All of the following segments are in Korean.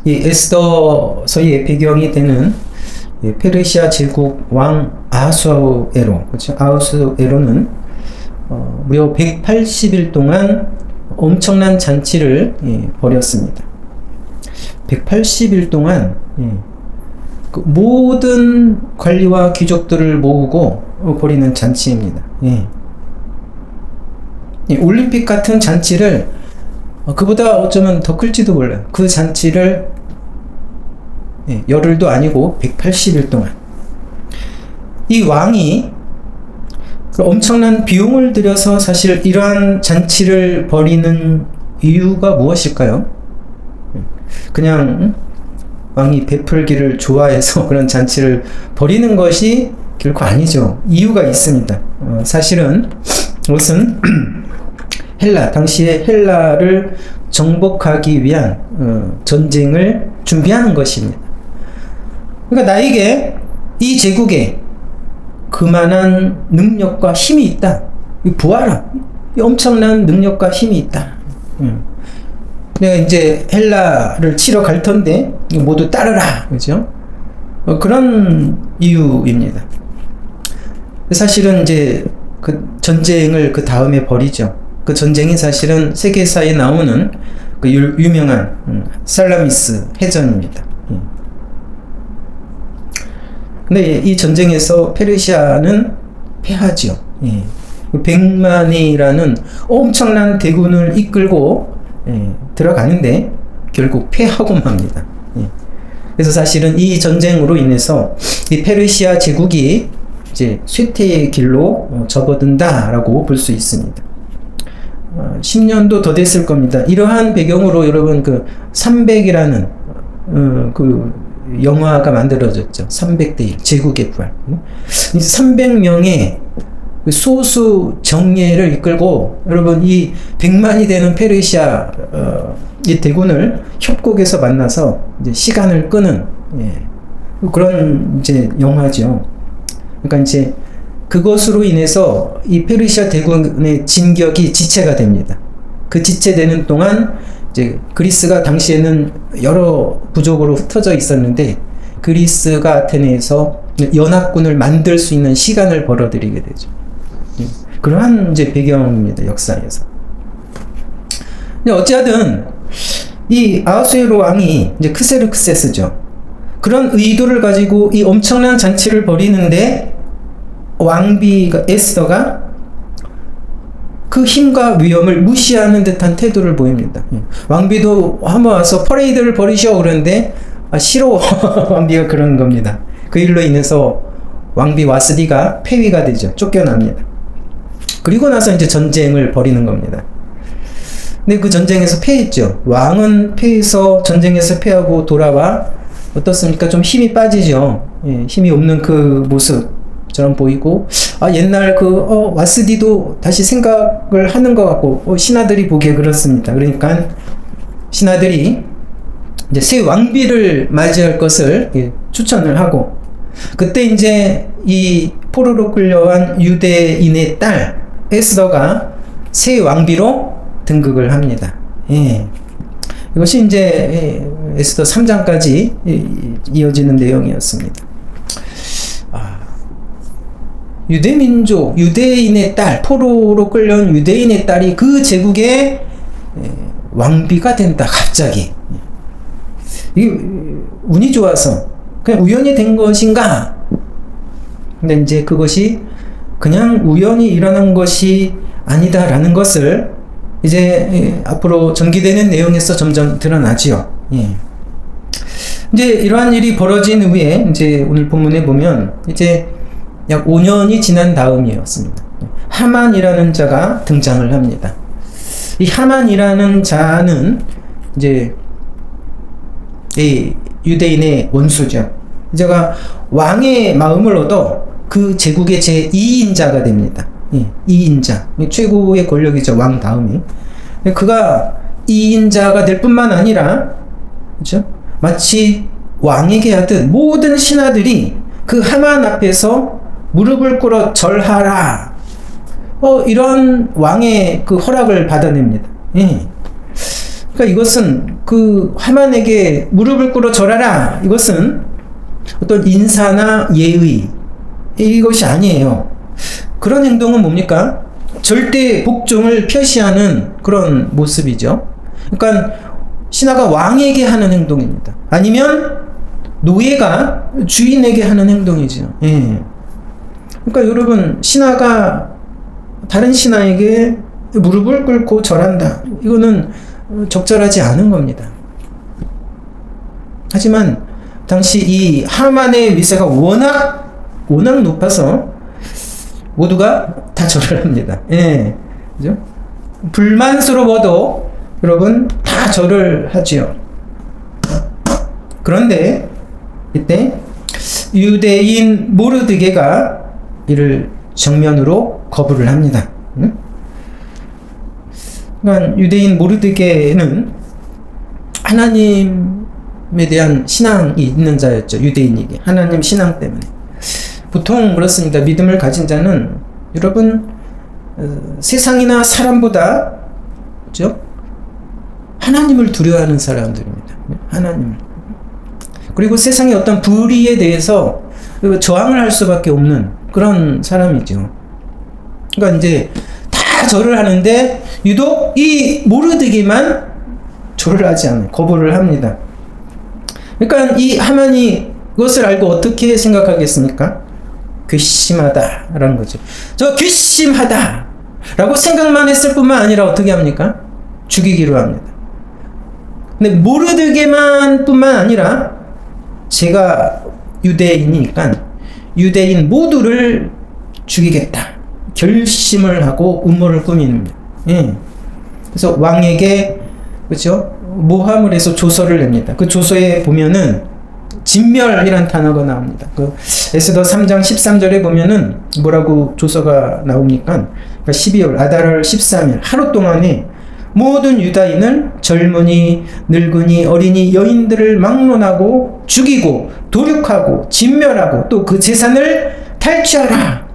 이 에스더서의 배경이 되는 페르시아 제국 왕 아하수에로, 그렇죠? 아하수에로는 무려 180일 동안 엄청난 잔치를 벌였습니다. 180일 동안 그 모든 관리와 귀족들을 모으고 벌이는 잔치입니다. 올림픽 같은 잔치를 그보다 어쩌면 더 클지도 몰라요. 그 잔치를 열흘도 아니고 180일 동안 이 왕이 엄청난 비용을 들여서 사실 이러한 잔치를 벌이는 이유가 무엇일까요? 그냥 왕이 베풀기를 좋아해서 그런 잔치를 벌이는 것이 결코 아니죠. 이유가 있습니다. 사실은 그것은 헬라, 당시의 헬라를 정복하기 위한 전쟁을 준비하는 것입니다. 그러니까 나에게 이 제국에 그만한 능력과 힘이 있다. 보아라. 엄청난 능력과 힘이 있다. 내가 이제 헬라를 치러 갈 텐데 모두 따르라. 그죠? 그런 이유입니다. 사실은 이제 그 전쟁을 그 다음에 벌이죠. 그 전쟁이 사실은 세계사에 나오는 그 유명한 살라미스 해전입니다. 근데 이 전쟁에서 페르시아는 패하죠. 100만이라는 엄청난 대군을 이끌고 들어가는데 결국 패하고 맙니다. 그래서 사실은 이 전쟁으로 인해서 이 페르시아 제국이 이제 쇠퇴의 길로 접어든다라고 볼 수 있습니다. 10년도 더 됐을 겁니다. 이러한 배경으로 여러분 그 300이라는 그 영화가 만들어졌죠. 300대 1 제국의 부활. 300명의 소수 정예를 이끌고 여러분 이 100만이 되는 페르시아 이 대군을 협곡에서 만나서 이제 시간을 끄는 그런 이제 영화죠. 그러니까 이제 그것으로 인해서 이 페르시아 대군의 진격이 지체가 됩니다. 그 지체되는 동안 이제 그리스가 당시에는 여러 부족으로 흩어져 있었는데 그리스가 아테네에서 연합군을 만들 수 있는 시간을 벌어들이게 되죠. 그러한 이제 배경입니다. 역사에서. 근데 어찌하든 이 아하수에로 왕이 이제 크세르크세스죠. 그런 의도를 가지고 이 엄청난 잔치를 벌이는데 왕비가 에스더가 그 힘과 위험을 무시하는 듯한 태도를 보입니다. 왕비도 한번 와서 퍼레이드를 벌이셔 그러는데 싫어. 왕비가 그런 겁니다. 그 일로 인해서 왕비 와스디가 폐위가 되죠. 쫓겨납니다. 그리고 나서 이제 전쟁을 벌이는 겁니다. 근데 그 전쟁에서 패했죠. 왕은 패해서 전쟁에서 패하고 돌아와 어떻습니까? 좀 힘이 빠지죠. 힘이 없는 그 모습처럼 보이고 옛날 그 와스디도 다시 생각을 하는 것 같고 신하들이 보기에 그렇습니다. 그러니까 신하들이 이제 새 왕비를 맞이할 것을 추천을 하고 그때 이제 이 포로로 끌려간 유대인의 딸 에스더가 새 왕비로 등극을 합니다. 이것이 이제 에스더 3장까지 이어지는 내용이었습니다. 유대민족, 유대인의 딸, 포로로 끌려온 유대인의 딸이 그 제국의 왕비가 된다, 갑자기. 이게 운이 좋아서, 그냥 우연히 된 것인가? 근데 이제 그것이 그냥 우연히 일어난 것이 아니다라는 것을 이제 앞으로 전개되는 내용에서 점점 드러나지요. 이제 이러한 일이 벌어진 후에 이제 오늘 본문에 보면 이제 약 5년이 지난 다음이었습니다. 하만이라는 자가 등장을 합니다. 이 하만이라는 자는 이제 이 유대인의 원수죠. 제가 왕의 마음을 얻어 그 제국의 제2인자가 됩니다. 2인자. 최고의 권력이죠. 왕 다음이. 그가 2인자가 될 뿐만 아니라, 그렇죠? 마치 왕에게 하듯 모든 신하들이 그 하만 앞에서 무릎을 꿇어 절하라. 이런 왕의 그 허락을 받아냅니다. 그러니까 이것은 그 하만에게 무릎을 꿇어 절하라. 이것은 어떤 인사나 예의 이것이 아니에요. 그런 행동은 뭡니까? 절대 복종을 표시하는 그런 모습이죠. 그러니까 신하가 왕에게 하는 행동입니다. 아니면 노예가 주인에게 하는 행동이죠. 예. 그러니까 여러분, 신하가 다른 신하에게 무릎을 꿇고 절한다. 이거는 적절하지 않은 겁니다. 하지만 당시 이 하만의 위세가 워낙 높아서 모두가 다 절을 합니다. 예. 그죠? 불만스러워도 여러분 다 절을 하지요. 그런데 이때 유대인 모르드게가 이를 정면으로 거부를 합니다. 그러니까 유대인 모르드게는 하나님에 대한 신앙이 있는 자였죠. 유대인에게 하나님 신앙 때문에. 보통 그렇습니다. 믿음을 가진 자는 여러분 세상이나 사람보다 그렇죠? 하나님을 두려워하는 사람들입니다. 하나님을. 그리고 세상의 어떤 불의에 대해서 저항을 할 수밖에 없는 그런 사람이죠. 그러니까 이제 다 절을 하는데 유독 이 모르드게만 절을 하지 않아요. 거부를 합니다. 그러니까 이 하만이 그것을 알고 어떻게 생각하겠습니까? 괘씸하다라는 거죠. 저 괘씸하다 라고 생각만 했을 뿐만 아니라 어떻게 합니까? 죽이기로 합니다. 근데 모르드게만 뿐만 아니라 제가 유대인이니까 유대인 모두를 죽이겠다 결심을 하고 음모를 꾸밉니다. 예. 그래서 왕에게 그렇죠? 모함을 해서 조서를 냅니다. 그 조서에 보면은 진멸이란 단어가 나옵니다. 그 에스더 3장 13절에 보면은 뭐라고 조서가 나옵니까? 그러니까 12월 아달월 13일 하루 동안에 모든 유다인을 젊은이, 늙은이, 어린이, 여인들을 막론하고 죽이고 도륙하고 진멸하고 또 그 재산을 탈취하라.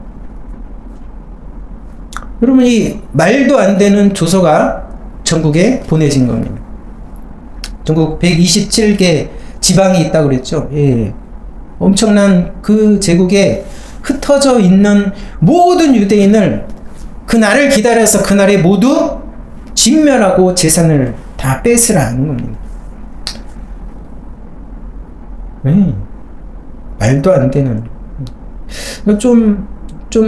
여러분, 이 말도 안 되는 조서가 전국에 보내진 겁니다. 전국 127개 지방이 있다고 그랬죠. 예. 엄청난 그 제국에 흩어져 있는 모든 유대인을 그날을 기다려서 그날에 모두 진멸하고 재산을 다 뺏으라는 겁니다. 왜? 말도 안 되는. 좀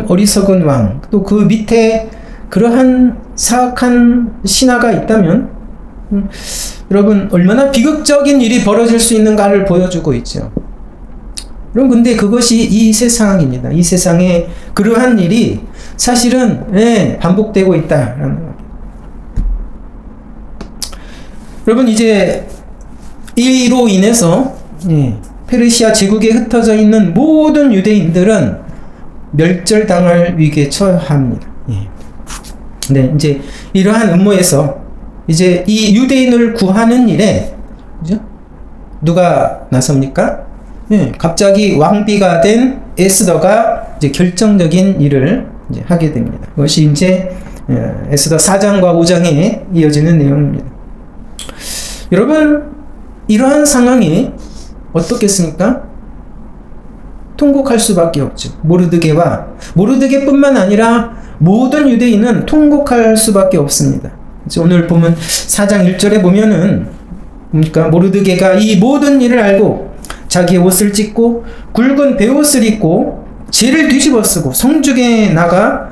어리석은 왕, 또 그 밑에 그러한 사악한 신하가 있다면, 여러분, 얼마나 비극적인 일이 벌어질 수 있는가를 보여주고 있죠. 여러분, 근데 그것이 이 세상입니다. 이 세상에 그러한 일이 사실은, 반복되고 있다라는 겁니다. 여러분, 이제 이로 인해서 페르시아 제국에 흩어져 있는 모든 유대인들은 멸절당할 위기에 처합니다. 근데 이제 이러한 음모에서 이제 이 유대인을 구하는 일에 그죠? 누가 나섭니까? 갑자기 왕비가 된 에스더가 이제 결정적인 일을 이제 하게 됩니다. 그것이 이제 에스더 4장과 5장에 이어지는 내용입니다. 여러분, 이러한 상황이 어떻겠습니까? 통곡할 수밖에 없죠. 모르드게뿐만 아니라 모든 유대인은 통곡할 수밖에 없습니다. 오늘 보면 4장 1절에 보면은 그러니까 모르드게가 이 모든 일을 알고 자기의 옷을 찢고 굵은 베옷을 입고 재를 뒤집어 쓰고 성중에 나가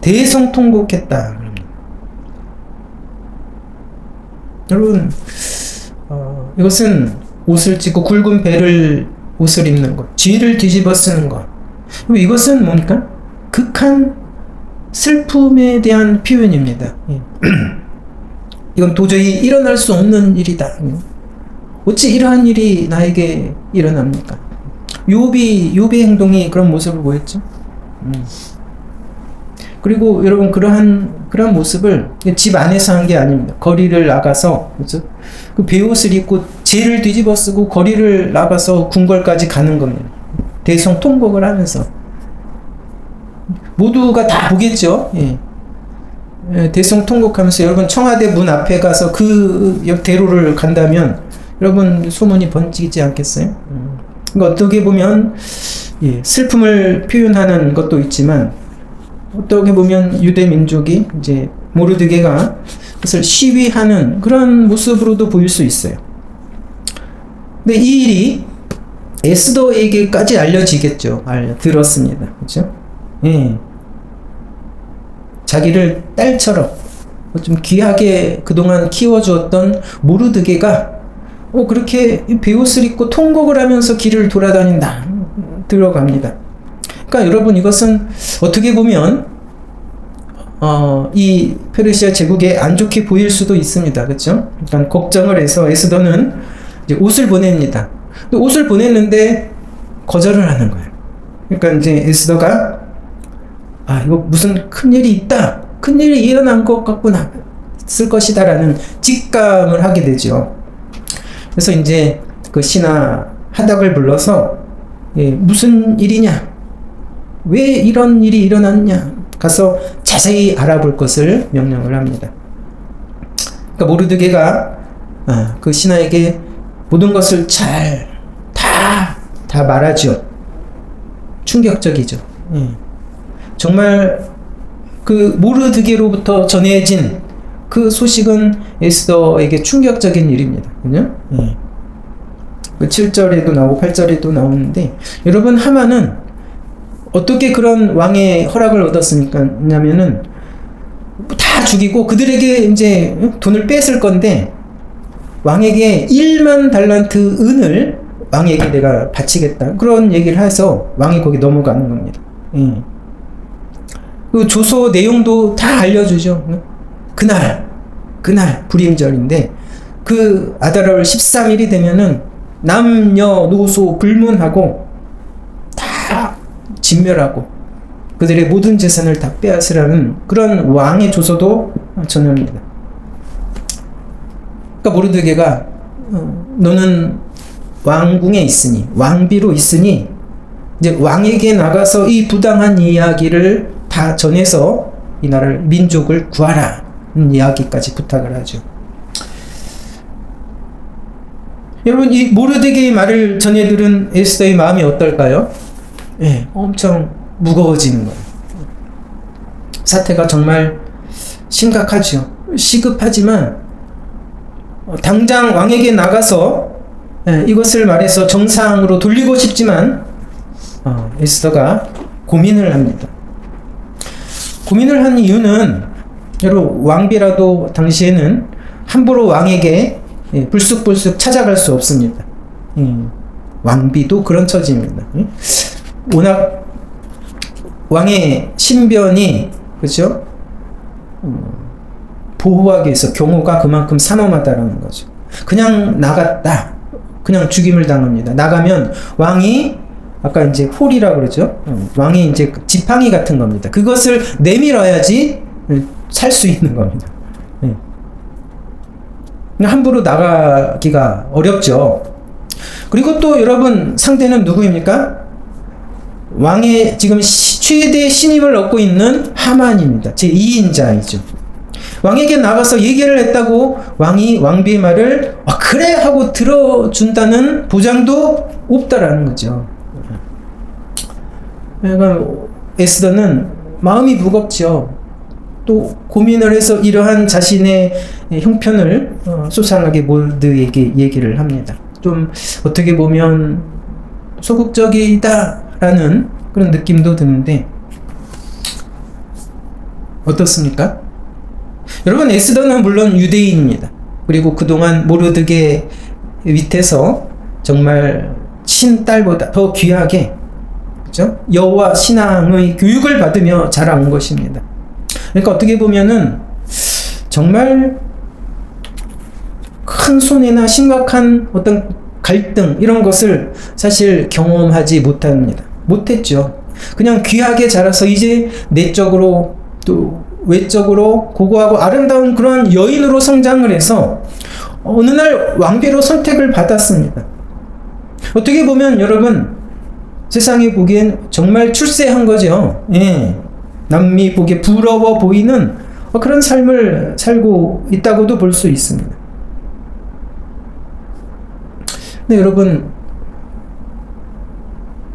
대성통곡했다. 여러분, 이것은 옷을 찢고 굵은 옷을 입는 것, 쥐를 뒤집어 쓰는 것. 이것은 뭡니까? 극한 슬픔에 대한 표현입니다. 이건 도저히 일어날 수 없는 일이다. 어찌 이러한 일이 나에게 일어납니까? 욥의 행동이 그런 모습을 보였죠. 그리고 여러분, 그러한 모습을 집 안에서 한 게 아닙니다. 거리를 나가서, 그렇죠? 그 베옷을 입고 재를 뒤집어 쓰고 거리를 나가서 궁궐까지 가는 겁니다. 대성통곡을 하면서 모두가 다 보겠죠. 대성통곡하면서 여러분 청와대 문 앞에 가서 그 옆 대로를 간다면 여러분 소문이 번지지 않겠어요? 그러니까 어떻게 보면 슬픔을 표현하는 것도 있지만 어떻게 보면 유대 민족이 이제 모르드게가 그것을 시위하는 그런 모습으로도 보일 수 있어요. 근데 이 일이 에스더에게까지 알려지겠죠. 들었습니다. 그렇죠? 예. 자기를 딸처럼 좀 귀하게 그동안 키워주었던 모르드게가 그렇게 베옷을 입고 통곡을 하면서 길을 돌아다닌다. 들어갑니다. 그러니까 여러분 이것은 어떻게 보면 이 페르시아 제국에 안 좋게 보일 수도 있습니다. 그렇죠? 그러니까 걱정을 해서 에스더는 이제 옷을 보냅니다. 옷을 보냈는데 거절을 하는 거예요. 그러니까 이제 에스더가 이거 무슨 큰일이 있다. 큰일이 일어난 것 같구나. 있을 것이다 라는 직감을 하게 되죠. 그래서 이제 그 신하 하닥을 불러서 무슨 일이냐? 왜 이런 일이 일어났냐? 가서 자세히 알아볼 것을 명령을 합니다. 그러니까 모르드게가 그 신하에게 모든 것을 다 말하죠. 충격적이죠. 정말 그 모르드게로부터 전해진 그 소식은 에스더에게 충격적인 일입니다. 그죠? 그 7절에도 나오고 8절에도 나오는데 여러분 하만은 어떻게 그런 왕의 허락을 얻었습니까? 왜냐면은 다 죽이고 그들에게 이제 돈을 뺏을 건데 왕에게 1만 달란트 은을 왕에게 내가 바치겠다. 그런 얘기를 해서 왕이 거기 넘어가는 겁니다. 그 조서 내용도 다 알려주죠. 그날 불임절인데 그 아달월 13일이 되면은 남녀노소 불문하고 다 진멸하고 그들의 모든 재산을 다 빼앗으라는 그런 왕의 조서도 전합니다. 그러니까 모르드게가 너는 왕궁에 있으니 왕비로 있으니 이제 왕에게 나가서 이 부당한 이야기를 다 전해서 이 나라를 민족을 구하라 이야기까지 부탁을 하죠. 여러분 이 모르드게의 말을 전해 들은 에스더의 마음이 어떨까요? 엄청 무거워지는 거예요. 사태가 정말 심각하죠. 시급하지만 당장 왕에게 나가서 이것을 말해서 정상으로 돌리고 싶지만 에스더가 고민을 합니다. 고민을 한 이유는 여러분 왕비라도 당시에는 함부로 왕에게 불쑥불쑥 찾아갈 수 없습니다. 왕비도 그런 처지입니다. 워낙 왕의 신변이 그렇죠? 보호하기 위해서 경호가 그만큼 산엄하다라는 거죠. 그냥 나갔다. 그냥 죽임을 당합니다. 나가면 왕이 아까 이제 홀이라고 그러죠. 왕이 이제 지팡이 같은 겁니다. 그것을 내밀어야지 살 수 있는 겁니다. 함부로 나가기가 어렵죠. 그리고 또 여러분 상대는 누구입니까? 왕의 지금 최대 신임을 얻고 있는 하만입니다. 제2인자이죠. 왕에게 나가서 얘기를 했다고 왕이 왕비의 말을 그래 하고 들어준다는 보장도 없다라는 거죠. 그러니까 에스더는 마음이 무겁죠. 또 고민을 해서 이러한 자신의 형편을 소상하게 모르드에게 얘기를 합니다. 좀 어떻게 보면 소극적이다라는 그런 느낌도 드는데 어떻습니까? 여러분 에스더는 물론 유대인입니다. 그리고 그동안 모르드게 밑에서 정말 친딸보다 더 귀하게 그렇죠? 여호와 신앙의 교육을 받으며 자라온 것입니다. 그러니까 어떻게 보면은 정말 큰 손해나 심각한 어떤 갈등 이런 것을 사실 경험하지 못했죠. 그냥 귀하게 자라서 이제 내적으로 또 외적으로 고고하고 아름다운 그런 여인으로 성장을 해서 어느 날 왕비로 선택을 받았습니다. 어떻게 보면 여러분 세상에 보기엔 정말 출세한 거죠. 남미 보기에 부러워 보이는 그런 삶을 살고 있다고도 볼 수 있습니다. 근데 여러분,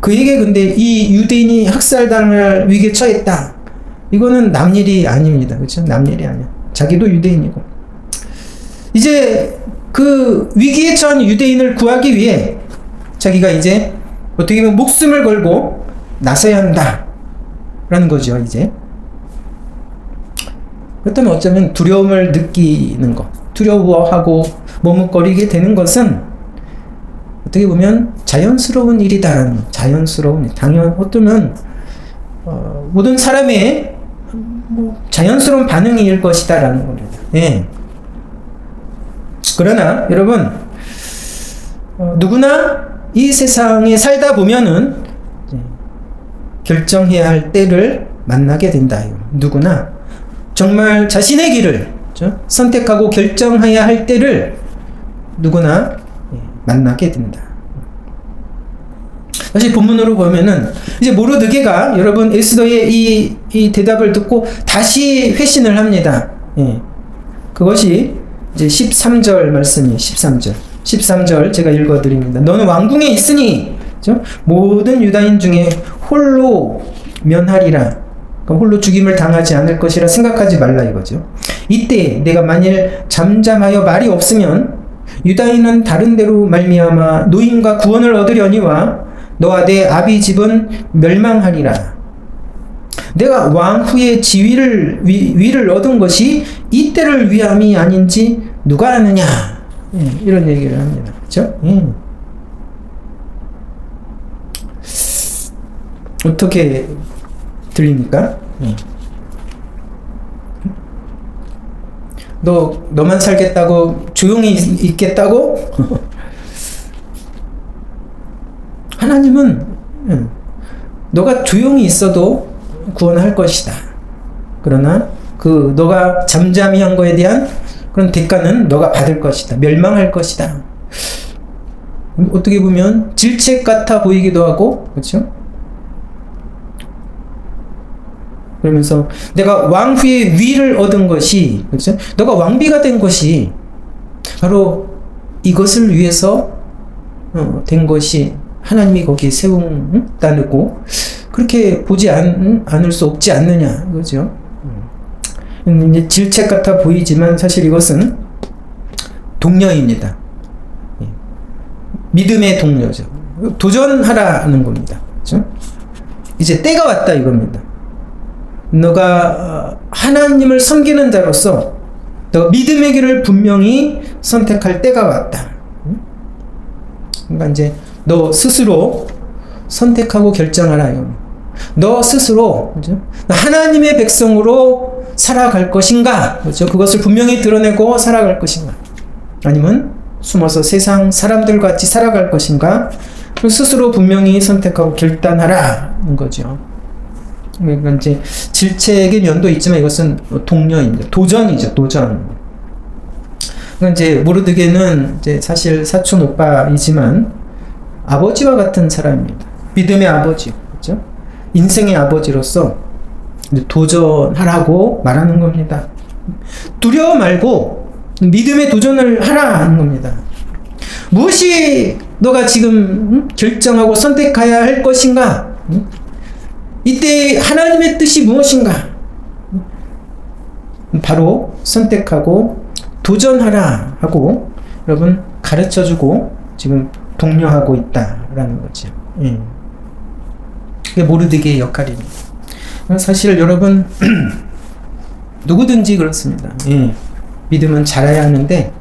그에게 근데 이 유대인이 학살당할 위기에 처했다. 이거는 남일이 아닙니다. 그렇죠? 남일이 아니야. 자기도 유대인이고. 이제 그 위기에 처한 유대인을 구하기 위해 자기가 이제 어떻게 보면 목숨을 걸고 나서야 한다. 라는 거죠, 이제. 그렇다면 어쩌면 두려움을 느끼는 것, 두려워하고 머뭇거리게 되는 것은 어떻게 보면 자연스러운 일이다라는, 자연스러운, 어쩌면 모든 사람의 자연스러운 반응일 것이다라는 겁니다. 예. 그러나 여러분, 누구나 이 세상에 살다 보면은 결정해야 할 때를 만나게 된다. 누구나 정말 자신의 길을 선택하고 결정해야 할 때를 누구나 만나게 된다. 사실 본문으로 보면은 이제 모르드게가 여러분 에스더의 이 대답을 듣고 다시 회신을 합니다. 예. 그것이 이제 13절 말씀이에요. 13절 제가 읽어드립니다. 너는 왕궁에 있으니 모든 유다인 중에 홀로 면하리라. 그러니까 홀로 죽임을 당하지 않을 것이라 생각하지 말라 이거죠. 이때 내가 만일 잠잠하여 말이 없으면 유다인은 다른 데로 말미암아 노임과 구원을 얻으려니와 너와 내 아비 집은 멸망하리라. 내가 왕 후에 지위를 위를 얻은 것이 이때를 위함이 아닌지 누가 아느냐. 이런 얘기를 합니다. 그렇죠? 어떻게 들립니까? 너만 살겠다고 조용히 있겠다고? 하나님은 너가 조용히 있어도 구원할 것이다. 그러나 너가 잠잠히 한 거에 대한 그런 대가는 너가 받을 것이다. 멸망할 것이다. 어떻게 보면 질책 같아 보이기도 하고, 그렇죠? 그러면서 내가 왕 후에 위를 얻은 것이, 그렇죠? 너가 왕비가 된 것이 바로 이것을 위해서 된 것이 하나님이 거기에 세운다고 그렇게 보지 않을 수 없지 않느냐 이거죠. 이제 질책 같아 보이지만 사실 이것은 동료입니다. 믿음의 동료죠. 도전하라는 겁니다. 그렇죠? 이제 때가 왔다 이겁니다. 너가 하나님을 섬기는 자로서 너가 믿음의 길을 분명히 선택할 때가 왔다. 그러니까 이제 너 스스로 선택하고 결정하라. 너 스스로 그렇죠? 하나님의 백성으로 살아갈 것인가? 그렇죠? 그것을 분명히 드러내고 살아갈 것인가? 아니면 숨어서 세상 사람들 같이 살아갈 것인가? 스스로 분명히 선택하고 결단하라는 거죠. 그러니까 이제 질책의 면도 있지만 이것은 동료입니다. 도전이죠, 도전. 그러니까 이제 모르드게는 이제 사실 사촌 오빠이지만 아버지와 같은 사람입니다. 믿음의 아버지, 그렇죠? 인생의 아버지로서 도전하라고 말하는 겁니다. 두려워 말고 믿음의 도전을 하라는 겁니다. 무엇이 너가 지금 결정하고 선택해야 할 것인가? 이때 하나님의 뜻이 무엇인가? 바로 선택하고 도전하라 하고 여러분 가르쳐주고 지금 독려하고 있다라는 거죠. 그게 모르드게의 역할입니다. 사실 여러분 누구든지 그렇습니다. 믿음은 자라야 하는데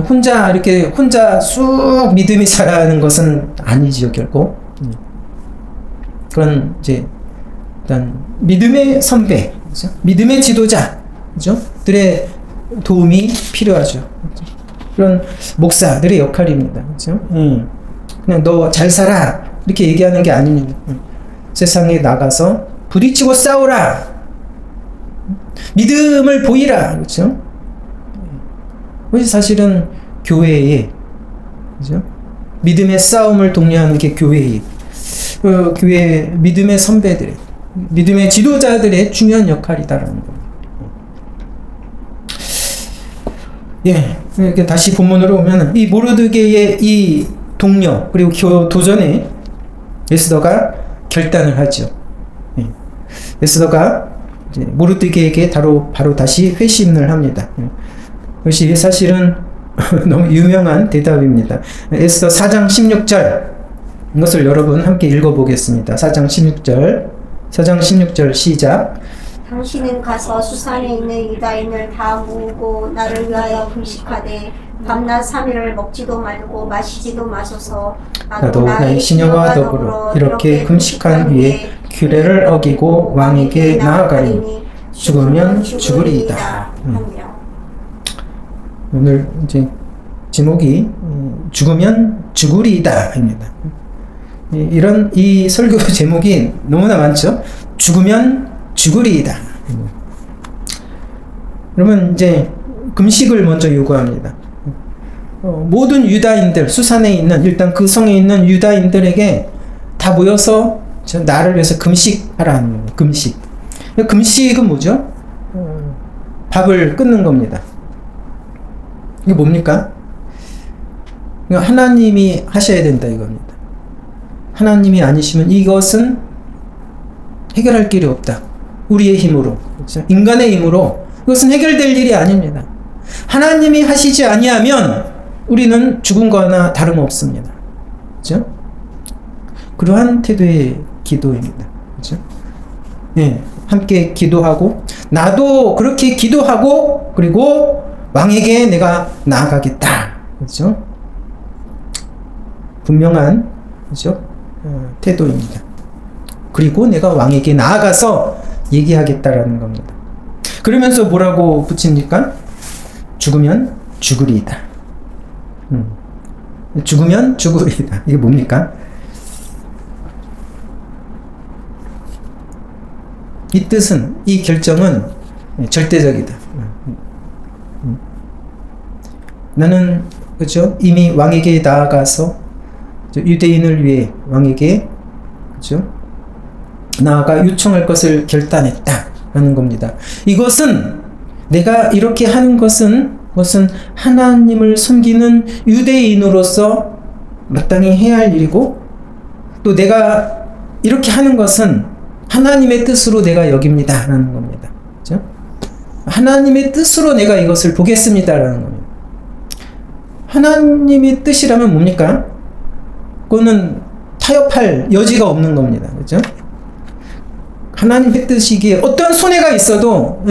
혼자 쑥 믿음이 자라는 것은 아니지요 결국. 그런 이제 일단 믿음의 선배, 그렇죠? 믿음의 지도자, 그렇죠? 들의 도움이 필요하죠. 그렇죠? 그런 목사들의 역할입니다. 그렇죠? 그냥 너 잘 살아 이렇게 얘기하는 게 아닙니다. 세상에 나가서 부딪히고 싸우라. 믿음을 보이라. 그렇죠? 그것이 사실은 교회의, 그렇죠? 믿음의 싸움을 독려하는 게 교회의, 교회 믿음의 선배들의, 믿음의 지도자들의 중요한 역할이다라는 겁니다. 예, 이렇게 다시 본문으로 오면 이 모르드게의 이 동료 그리고 도전에 에스더가 결단을 하죠. 예. 에스더가 이제 모르드게에게 바로 다시 회신을 합니다. 예. 그것이 사실은 너무 유명한 대답입니다. 에스더 4장 16절 이것을 여러분 함께 읽어보겠습니다. 4장 16절 시작. 당신은 가서 수산에 있는 유다인을 다 모으고 나를 위하여 금식하되 밤낮 3일을 먹지도 말고 마시지도 마소서. 나도 나의 시녀와 더불어 이렇게 금식한 후에 규례를 어기고 왕에게 나아가리니 죽으면 죽으리이다. 오늘 이제 제목이 죽으면 죽으리이다입니다. 이런 이 설교 제목이 너무나 많죠. 죽으면 죽으리이다. 그러면 이제 금식을 먼저 요구합니다. 모든 유다인들, 수산에 있는 일단 그 성에 있는 유다인들에게 다 모여서 나를 위해서 금식하라는 거예요. 금식. 금식은 뭐죠? 밥을 끊는 겁니다. 이게 뭡니까? 하나님이 하셔야 된다 이겁니다. 하나님이 아니시면 이것은 해결할 길이 없다. 우리의 힘으로, 그렇죠? 인간의 힘으로 이것은 해결될 일이 아닙니다. 하나님이 하시지 아니하면 우리는 죽은 거나 다름없습니다. 그렇죠? 그러한 태도의 기도입니다. 그렇죠? 네, 함께 기도하고 나도 그렇게 기도하고 그리고 왕에게 내가 나아가겠다. 그렇죠? 분명한 그렇죠? 태도입니다. 그리고 내가 왕에게 나아가서 얘기하겠다라는 겁니다. 그러면서 뭐라고 붙입니까? 죽으면 죽으리이다. 죽으면 죽으리이다. 이게 뭡니까? 이 뜻은, 이 결정은 절대적이다. 나는 그렇죠? 이미 왕에게 나아가서 유대인을 위해 왕에게 그렇죠? 나아가 요청할 것을 결단했다라는 겁니다. 이것은 내가 이렇게 하는 것은 하나님을 섬기는 유대인으로서 마땅히 해야 할 일이고 또 내가 이렇게 하는 것은 하나님의 뜻으로 내가 여깁니다라는 겁니다. 그렇죠? 하나님의 뜻으로 내가 이것을 보겠습니다라는 겁니다. 하나님의 뜻이라면 뭡니까? 그거는 타협할 여지가 없는 겁니다. 그렇죠? 하나님의 뜻이기에 어떤 손해가 있어도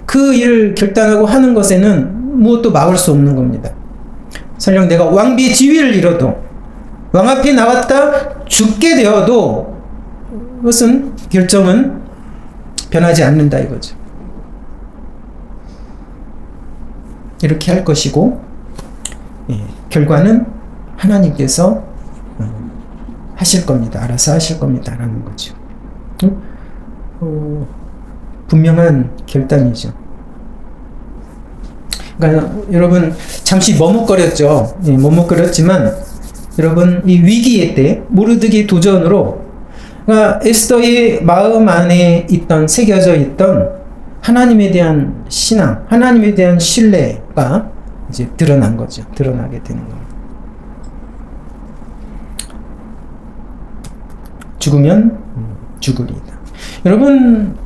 그 일을 결단하고 하는 것에는 무엇도 막을 수 없는 겁니다. 설령 내가 왕비 지위를 잃어도 왕 앞에 나갔다 죽게 되어도 그것은 결정은 변하지 않는다 이거죠. 이렇게 할 것이고 결과는 하나님께서 하실 겁니다. 알아서 하실 겁니다. 라는 거죠. 분명한 결단이죠. 그러니까 여러분 잠시 머뭇거렸죠. 머뭇거렸지만 여러분 이 위기의 때 모르드게 도전으로 그러니까 에스더의 마음 안에 새겨져 있던 하나님에 대한 신앙, 하나님에 대한 신뢰가 이제 드러난 거죠. 드러나게 되는 겁니다. 죽으면 죽으리이다. 여러분,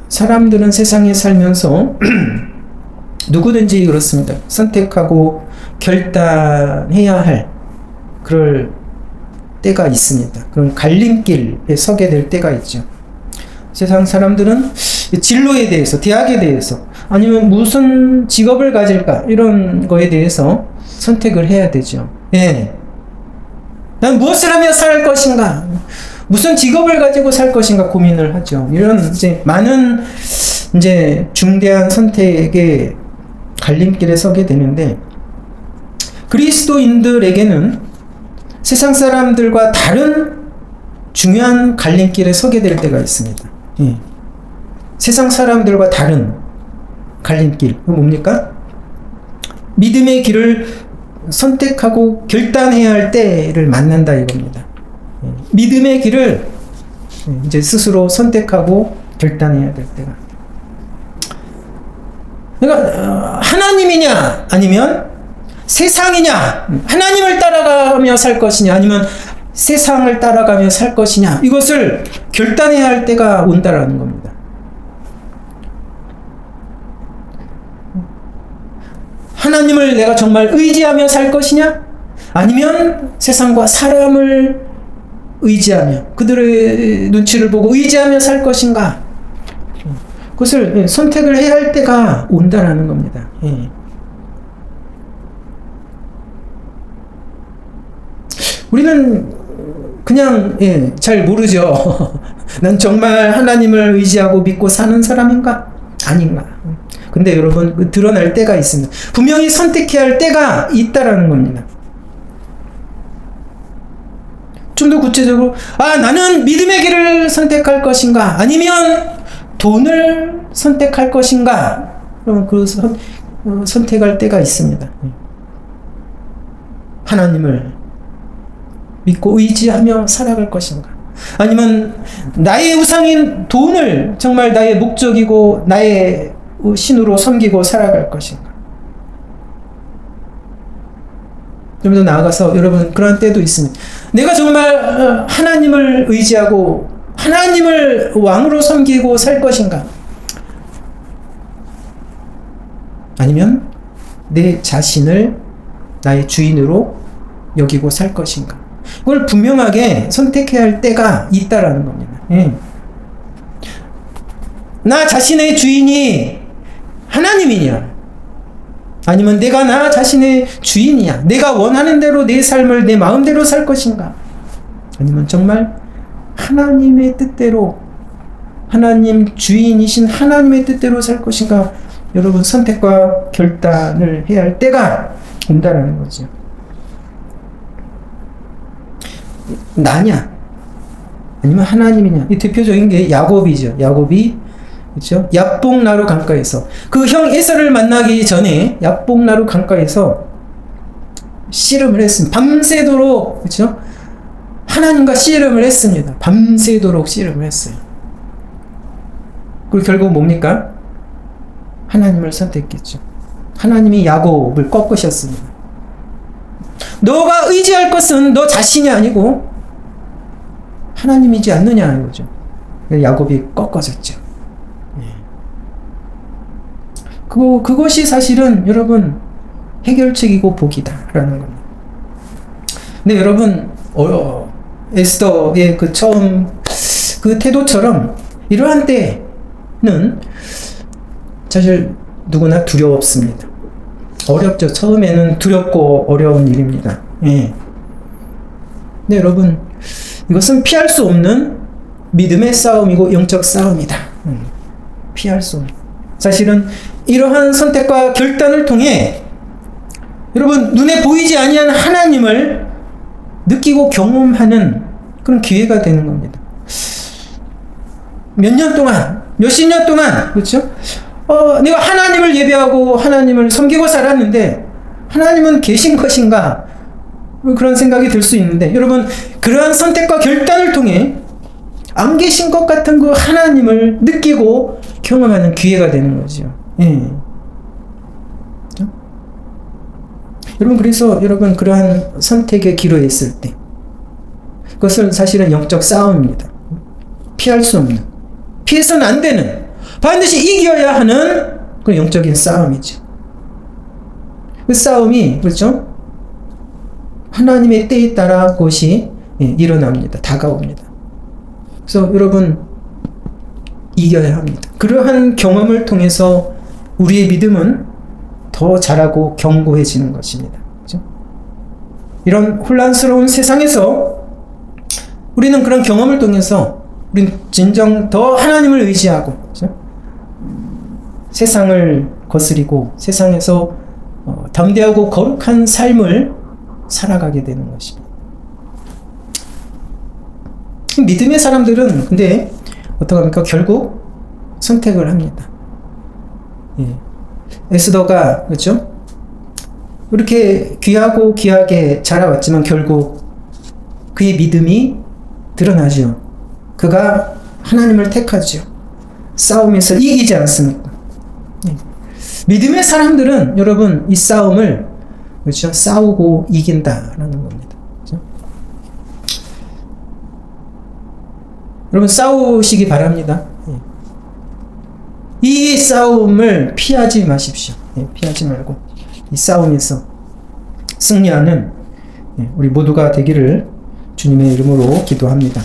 사람들은 세상에 살면서 누구든지 그렇습니다. 선택하고 결단해야 할 그럴 때가 있습니다. 그런 갈림길에 서게 될 때가 있죠. 세상 사람들은 진로에 대해서, 대학에 대해서, 아니면 무슨 직업을 가질까 이런 거에 대해서 선택을 해야 되죠. 예. 난 무엇을 하며 살 것인가? 무슨 직업을 가지고 살 것인가 고민을 하죠. 이런 많은 중대한 선택의 갈림길에 서게 되는데 그리스도인들에게는 세상 사람들과 다른 중요한 갈림길에 서게 될 때가 있습니다. 예. 세상 사람들과 다른 갈림길. 뭡니까? 믿음의 길을 선택하고 결단해야 할 때를 만난다 이겁니다. 믿음의 길을 이제 스스로 선택하고 결단해야 될 때가. 그러니까 하나님이냐 아니면 세상이냐, 하나님을 따라가며 살 것이냐 아니면 세상을 따라가며 살 것이냐, 이것을 결단해야 할 때가 온다라는 겁니다. 하나님을 내가 정말 의지하며 살 것이냐 아니면 세상과 사람을 의지하며 그들의 눈치를 보고 의지하며 살 것인가, 그것을 선택을 해야 할 때가 온다라는 겁니다. 우리는 그냥 잘 모르죠. 난 정말 하나님을 의지하고 믿고 사는 사람인가 아닌가. 근데 여러분, 드러날 때가 있습니다. 분명히 선택해야 할 때가 있다라는 겁니다. 좀 더 구체적으로, 나는 믿음의 길을 선택할 것인가 아니면 돈을 선택할 것인가, 그러면 그 선택할 때가 있습니다. 하나님을 믿고 의지하며 살아갈 것인가 아니면 나의 우상인 돈을 정말 나의 목적이고 나의 신으로 섬기고 살아갈 것인가. 좀 더 나아가서 여러분, 그런 때도 있습니다. 내가 정말 하나님을 의지하고 하나님을 왕으로 섬기고 살 것인가 아니면 내 자신을 나의 주인으로 여기고 살 것인가. 그걸 분명하게 선택해야 할 때가 있다라는 겁니다. 나 자신의 주인이 하나님이냐 아니면 내가 나 자신의 주인이냐, 내가 원하는 대로 내 삶을 내 마음대로 살 것인가 아니면 정말 하나님의 뜻대로, 하나님 주인이신 하나님의 뜻대로 살 것인가. 여러분, 선택과 결단을 해야 할 때가 온다라는 거죠. 나냐 아니면 하나님이냐. 이 대표적인 게 야곱이죠. 야곱이, 그렇죠? 야복나루 강가에서 그 형 에서를 만나기 전에 야복나루 강가에서 씨름을 했습니다. 밤새도록, 그렇죠? 하나님과 씨름을 했습니다. 밤새도록 씨름을 했어요. 그리고 결국 뭡니까? 하나님을 선택했죠. 하나님이 야곱을 꺾으셨습니다. 너가 의지할 것은 너 자신이 아니고 하나님이지 않느냐 이거죠. 야곱이 꺾어졌죠. 그것이 사실은 여러분 해결책이고 복이다라는 겁니다. 근데 여러분, 에스더의 그 처음 그 태도처럼 이러한 때는 사실 누구나 두려웠습니다. 어렵죠. 처음에는 두렵고 어려운 일입니다. 근데 여러분, 이것은 피할 수 없는 믿음의 싸움이고 영적 싸움이다. 피할 수 없는. 사실은 이러한 선택과 결단을 통해 여러분, 눈에 보이지 아니한 하나님을 느끼고 경험하는 그런 기회가 되는 겁니다. 몇 년 동안, 몇십 년 동안, 그렇죠? 내가 하나님을 예배하고 하나님을 섬기고 살았는데 하나님은 계신 것인가? 그런 생각이 들 수 있는데, 여러분, 그러한 선택과 결단을 통해 안 계신 것 같은 그 하나님을 느끼고 경험하는 기회가 되는 거죠. 그렇죠? 여러분, 그래서 여러분, 그러한 선택의 기로에 있을 때 그것은 사실은 영적 싸움입니다. 피할 수 없는, 피해서는 안 되는, 반드시 이겨야 하는 그 영적인 싸움이죠. 그 싸움이, 그렇죠? 하나님의 때에 따라 그것이 일어납니다. 다가옵니다. 그래서 여러분, 이겨야 합니다. 그러한 경험을 통해서 우리의 믿음은 더 자라고 견고해지는 것입니다. 그렇죠? 이런 혼란스러운 세상에서 우리는 그런 경험을 통해서 우리는 진정 더 하나님을 의지하고, 그렇죠? 세상을 거스리고 세상에서 담대하고 거룩한 삶을 살아가게 되는 것입니다. 믿음의 사람들은 근데 어떻게 합니까? 결국 선택을 합니다. 에스더가, 그렇죠? 이렇게 귀하고 귀하게 자라왔지만 결국 그의 믿음이 드러나죠. 그가 하나님을 택하죠. 싸움에서 이기지 않습니까? 믿음의 사람들은 여러분 이 싸움을 그렇죠? 싸우고 이긴다라는 겁니다. 그렇죠? 여러분 싸우시기 바랍니다. 이 싸움을 피하지 마십시오. 피하지 말고 이 싸움에서 승리하는 우리 모두가 되기를 주님의 이름으로 기도합니다.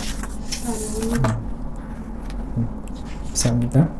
감사합니다.